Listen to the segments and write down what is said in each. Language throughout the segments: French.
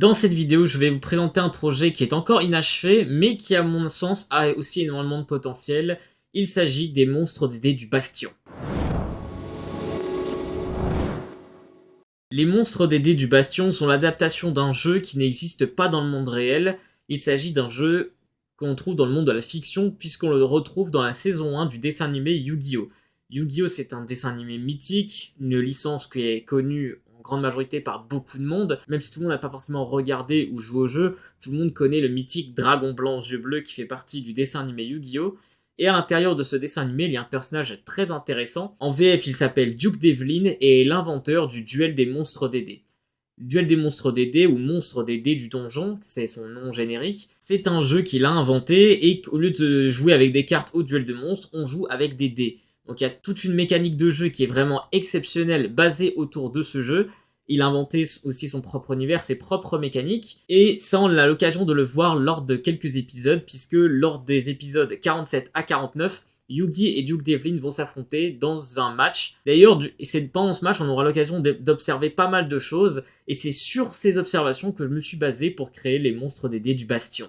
Dans cette vidéo, je vais vous présenter un projet qui est encore inachevé, mais qui à mon sens a aussi énormément de potentiel. Il s'agit des monstres des dés du Bastion. Les monstres des dés du Bastion sont l'adaptation d'un jeu qui n'existe pas dans le monde réel. Il s'agit d'un jeu qu'on trouve dans le monde de la fiction, puisqu'on le retrouve dans la saison 1 du dessin animé Yu-Gi-Oh! Yu-Gi-Oh! C'est un dessin animé mythique, une licence qui est connue en grande majorité par beaucoup de monde. Même si tout le monde n'a pas forcément regardé ou joué au jeu, tout le monde connaît le mythique dragon blanc aux yeux bleus qui fait partie du dessin animé Yu-Gi-Oh! Et à l'intérieur de ce dessin animé, il y a un personnage très intéressant. En VF, il s'appelle Duke Devlin et est l'inventeur du duel des monstres des dés. Duel des monstres des dés ou monstres des dés du donjon, c'est son nom générique. C'est un jeu qu'il a inventé et au lieu de jouer avec des cartes au duel de monstres, on joue avec des dés. Donc il y a toute une mécanique de jeu qui est vraiment exceptionnelle basée autour de ce jeu. Il a inventé aussi son propre univers, ses propres mécaniques, et ça on a l'occasion de le voir lors de quelques épisodes, puisque lors des épisodes 47 à 49, Yugi et Duke Devlin vont s'affronter dans un match. D'ailleurs, pendant ce match, on aura l'occasion d'observer pas mal de choses, et c'est sur ces observations que je me suis basé pour créer les monstres des dés du Bastion.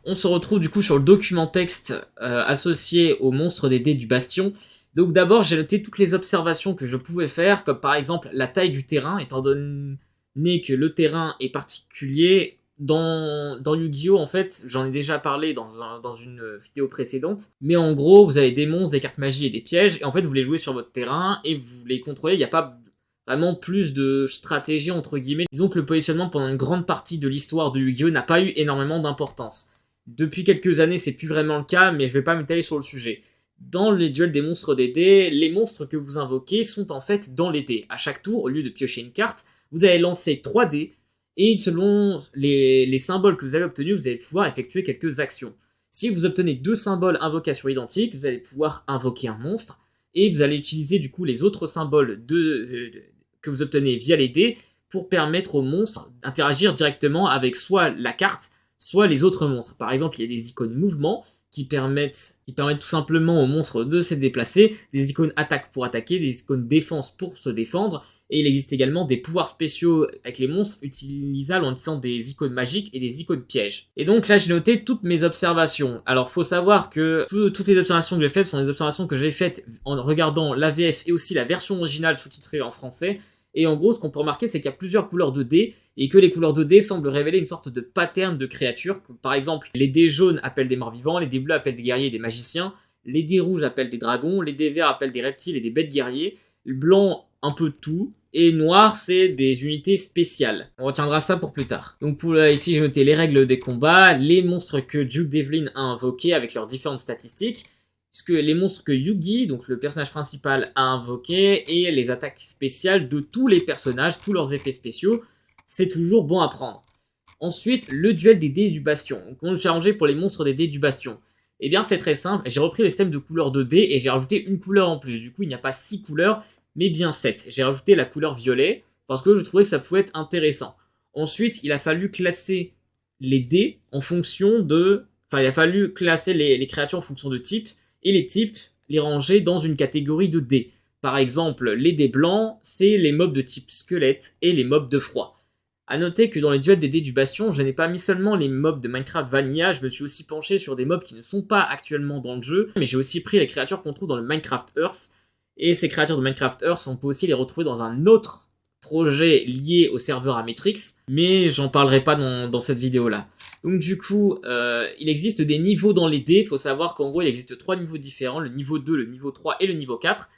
On se retrouve du coup sur le document texte associé aux monstres des dés du Bastion. Donc d'abord, j'ai noté toutes les observations que je pouvais faire, comme par exemple la taille du terrain, étant donné que le terrain est particulier. Dans Yu-Gi-Oh! En fait, j'en ai déjà parlé dans une vidéo précédente, mais en gros, vous avez des monstres, des cartes magie et des pièges, et en fait, vous les jouez sur votre terrain, et vous les contrôlez, il n'y a pas vraiment plus de stratégie, entre guillemets. Disons que le positionnement pendant une grande partie de l'histoire de Yu-Gi-Oh! N'a pas eu énormément d'importance. Depuis quelques années, c'est plus vraiment le cas, mais je vais pas m'étaler sur le sujet. Dans les duels des monstres des dés, les monstres que vous invoquez sont en fait dans les dés. À chaque tour, au lieu de piocher une carte, vous allez lancer 3 dés, et selon les symboles que vous avez obtenus, vous allez pouvoir effectuer quelques actions. Si vous obtenez 2 symboles invocation identiques, vous allez pouvoir invoquer un monstre, et vous allez utiliser du coup les autres symboles que vous obtenez via les dés, pour permettre au monstre d'interagir directement avec soit la carte, soit les autres monstres. Par exemple, il y a des icônes mouvement, qui permettent tout simplement au monstre de se déplacer, des icônes attaque pour attaquer, des icônes défense pour se défendre, et il existe également des pouvoirs spéciaux avec les monstres utilisables en utilisant des icônes magiques et des icônes pièges. Et donc là j'ai noté toutes mes observations. Alors faut savoir que toutes les observations que j'ai faites sont des observations que j'ai faites en regardant la VF et aussi la version originale sous-titrée en français. Et en gros, ce qu'on peut remarquer, c'est qu'il y a plusieurs couleurs de dés, et que les couleurs de dés semblent révéler une sorte de pattern de créatures. Par exemple, les dés jaunes appellent des morts-vivants, les dés bleus appellent des guerriers et des magiciens, les dés rouges appellent des dragons, les dés verts appellent des reptiles et des bêtes guerriers, le blanc, un peu de tout, et noir, c'est des unités spéciales. On retiendra ça pour plus tard. Donc ici, j'ai noté les règles des combats, les monstres que Duke Devlin a invoqués avec leurs différentes statistiques, puisque les monstres que Yugi, donc le personnage principal, a invoqués, et les attaques spéciales de tous les personnages, tous leurs effets spéciaux, c'est toujours bon à prendre. Ensuite, le duel des dés du Bastion. Donc, on s'est arrangé pour les monstres des dés du Bastion. Eh bien, c'est très simple, j'ai repris le système de couleurs de dés, et j'ai rajouté une couleur en plus. Du coup, il n'y a pas 6 couleurs, mais bien 7. J'ai rajouté la couleur violet, parce que je trouvais que ça pouvait être intéressant. Ensuite, il a fallu classer les dés en fonction de... Enfin, il a fallu classer les créatures en fonction de type, et les types, les ranger dans une catégorie de dés. Par exemple, les dés blancs, c'est les mobs de type squelette et les mobs de froid. A noter que dans les duels des dés du Bastion, je n'ai pas mis seulement les mobs de Minecraft Vanilla, je me suis aussi penché sur des mobs qui ne sont pas actuellement dans le jeu, mais j'ai aussi pris les créatures qu'on trouve dans le Minecraft Earth, et ces créatures de Minecraft Earth, on peut aussi les retrouver dans un autre projet lié au serveur Ametrix, mais j'en parlerai pas dans cette vidéo-là. Donc du coup, il existe des niveaux dans les dés, il faut savoir qu'en gros, il existe 3 niveaux différents, le niveau 2, le niveau 3 et le niveau 4.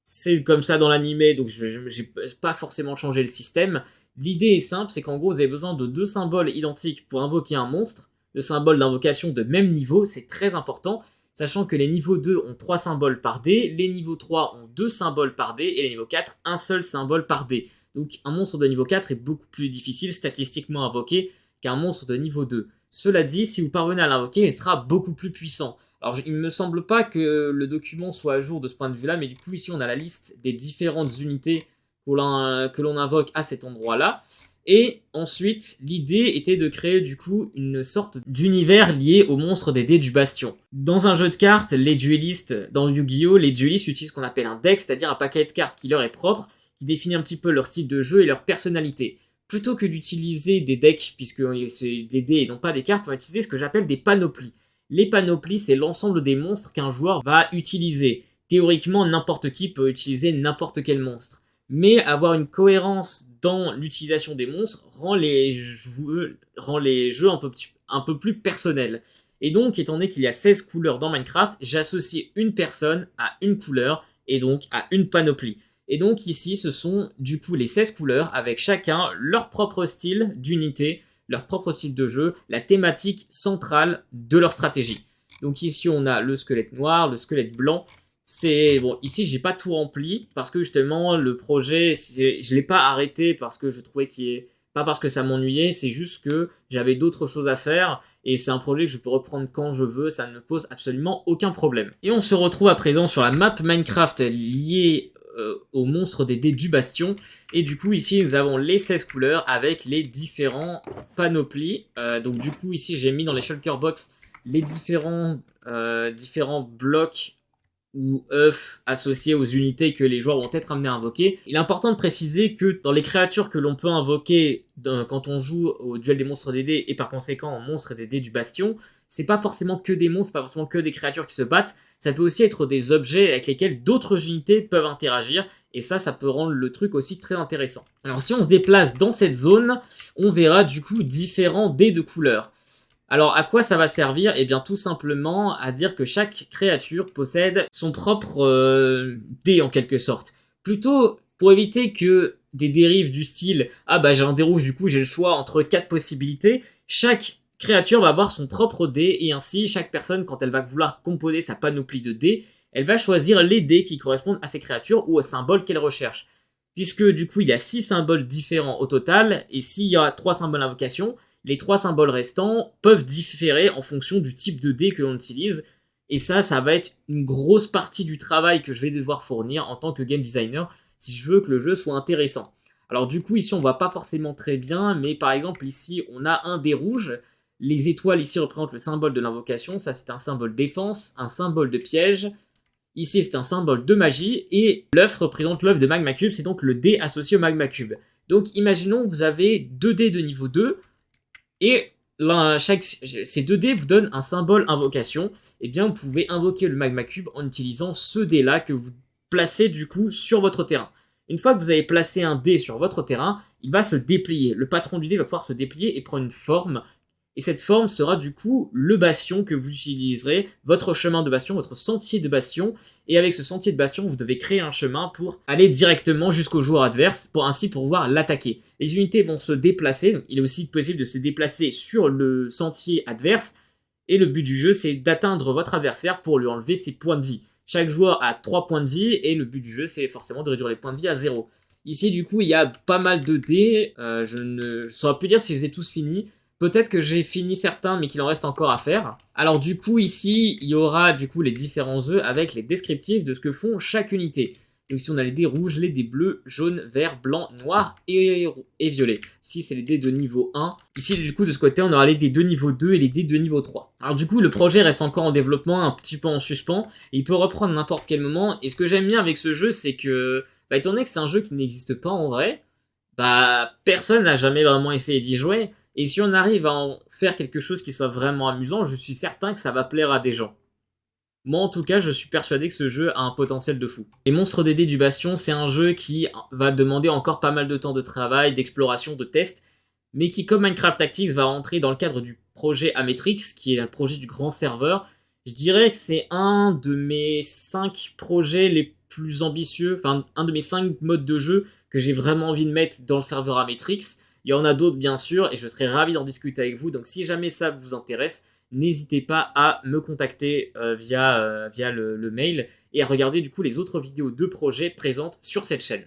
C'est comme ça dans l'animé, donc j'ai pas forcément changé le système. L'idée est simple, c'est qu'en gros, vous avez besoin de 2 symboles identiques pour invoquer un monstre. Le symbole d'invocation de même niveau, c'est très important, sachant que les niveaux 2 ont 3 symboles par dé, les niveaux 3 ont 2 symboles par dé, et les niveaux 4, un seul symbole par dé. Donc un monstre de niveau 4 est beaucoup plus difficile statistiquement à invoquer qu'un monstre de niveau 2. Cela dit, si vous parvenez à l'invoquer, il sera beaucoup plus puissant. Alors il ne me semble pas que le document soit à jour de ce point de vue là, mais du coup ici on a la liste des différentes unités que l'on invoque à cet endroit-là. Et ensuite, l'idée était de créer du coup une sorte d'univers lié aux monstres des dés du Bastion. Dans un jeu de cartes, les duellistes, dans Yu-Gi-Oh! Les duellistes utilisent ce qu'on appelle un deck, c'est-à-dire un paquet de cartes qui leur est propre, qui définit un petit peu leur style de jeu et leur personnalité. Plutôt que d'utiliser des decks, puisque c'est des dés et non pas des cartes, on va utiliser ce que j'appelle des panoplies. Les panoplies, c'est l'ensemble des monstres qu'un joueur va utiliser. Théoriquement, n'importe qui peut utiliser n'importe quel monstre. Mais avoir une cohérence dans l'utilisation des monstres rend les jeux un peu plus personnels. Et donc, étant donné qu'il y a 16 couleurs dans Minecraft, j'associe une personne à une couleur et donc à une panoplie. Et donc ici, ce sont du coup les 16 couleurs avec chacun leur propre style d'unité, leur propre style de jeu, la thématique centrale de leur stratégie. Donc ici, on a le squelette noir, le squelette blanc. C'est bon, ici, j'ai pas tout rempli parce que justement, le projet, je l'ai pas arrêté parce que je trouvais qu'il est... Pas parce que ça m'ennuyait, c'est juste que j'avais d'autres choses à faire et c'est un projet que je peux reprendre quand je veux, ça ne me pose absolument aucun problème. Et on se retrouve à présent sur la map Minecraft liée au monstre des dés du bastion. Et du coup, ici, nous avons les 16 couleurs avec les différents panoplies. Donc du coup, ici, j'ai mis dans les shulker box les différents blocs ou œufs associés aux unités que les joueurs vont être amenés à invoquer. Il est important de préciser que dans les créatures que l'on peut invoquer quand on joue au duel des monstres des dés et par conséquent au monstre des dés du bastion, c'est pas forcément que des monstres, pas forcément que des créatures qui se battent, ça peut aussi être des objets avec lesquels d'autres unités peuvent interagir, et ça peut rendre le truc aussi très intéressant. Alors si on se déplace dans cette zone, on verra du coup différents dés de couleurs. Alors, à quoi ça va servir? Eh bien, tout simplement à dire que chaque créature possède son propre dé, en quelque sorte. Plutôt pour éviter que des dérives du style « Ah bah j'ai un dé rouge, du coup j'ai le choix entre 4 possibilités », chaque créature va avoir son propre dé, et ainsi, chaque personne, quand elle va vouloir composer sa panoplie de dés, elle va choisir les dés qui correspondent à ces créatures ou aux symboles qu'elle recherche. Puisque, du coup, il y a 6 symboles différents au total, et s'il y a 3 symboles d'invocation, les 3 symboles restants peuvent différer en fonction du type de dé que l'on utilise. Et ça va être une grosse partie du travail que je vais devoir fournir en tant que game designer si je veux que le jeu soit intéressant. Alors du coup, ici, on voit pas forcément très bien, mais par exemple, ici, on a un dé rouge. Les étoiles ici représentent le symbole de l'invocation. Ça, c'est un symbole défense, un symbole de piège. Ici, c'est un symbole de magie. Et l'œuf représente l'œuf de Magma Cube. C'est donc le dé associé au Magma Cube. Donc, imaginons que vous avez 2 dés de niveau 2. Et ces 2 dés vous donnent un symbole invocation. Et bien, vous pouvez invoquer le Magma Cube en utilisant ce dé-là que vous placez du coup sur votre terrain. Une fois que vous avez placé un dé sur votre terrain, il va se déplier. Le patron du dé va pouvoir se déplier et prendre une forme. Et cette forme sera du coup le bastion que vous utiliserez, votre chemin de bastion, votre sentier de bastion. Et avec ce sentier de bastion, vous devez créer un chemin pour aller directement jusqu'au joueur adverse, pour ainsi pouvoir l'attaquer. Les unités vont se déplacer, donc il est aussi possible de se déplacer sur le sentier adverse. Et le but du jeu, c'est d'atteindre votre adversaire pour lui enlever ses points de vie. Chaque joueur a 3 points de vie, et le but du jeu, c'est forcément de réduire les points de vie à 0. Ici, du coup, il y a pas mal de dés. Je ne saurais plus dire si je les ai tous finis. Peut-être que j'ai fini certains, mais qu'il en reste encore à faire. Alors du coup, ici, il y aura du coup les différents œufs avec les descriptifs de ce que font chaque unité. Donc ici, on a les dés rouges, les dés bleus, jaunes, verts, blancs, noirs et violets. Ici, c'est les dés de niveau 1. Ici, du coup, de ce côté, on aura les dés de niveau 2 et les dés de niveau 3. Alors du coup, le projet reste encore en développement, un petit peu en suspens. Et il peut reprendre n'importe quel moment. Et ce que j'aime bien avec ce jeu, c'est que, étant donné que c'est un jeu qui n'existe pas en vrai, personne n'a jamais vraiment essayé d'y jouer. Et si on arrive à en faire quelque chose qui soit vraiment amusant, je suis certain que ça va plaire à des gens. Moi en tout cas, je suis persuadé que ce jeu a un potentiel de fou. Les Monstres des dés du Bastion, c'est un jeu qui va demander encore pas mal de temps de travail, d'exploration, de tests, mais qui, comme Minecraft Tactics, va rentrer dans le cadre du projet Ametrix, qui est le projet du grand serveur. Je dirais que c'est un de mes 5 projets les plus ambitieux, enfin un de mes 5 modes de jeu que j'ai vraiment envie de mettre dans le serveur Ametrix. Il y en a d'autres bien sûr et je serais ravi d'en discuter avec vous. Donc si jamais ça vous intéresse, n'hésitez pas à me contacter via le mail et à regarder du coup les autres vidéos de projets présentes sur cette chaîne.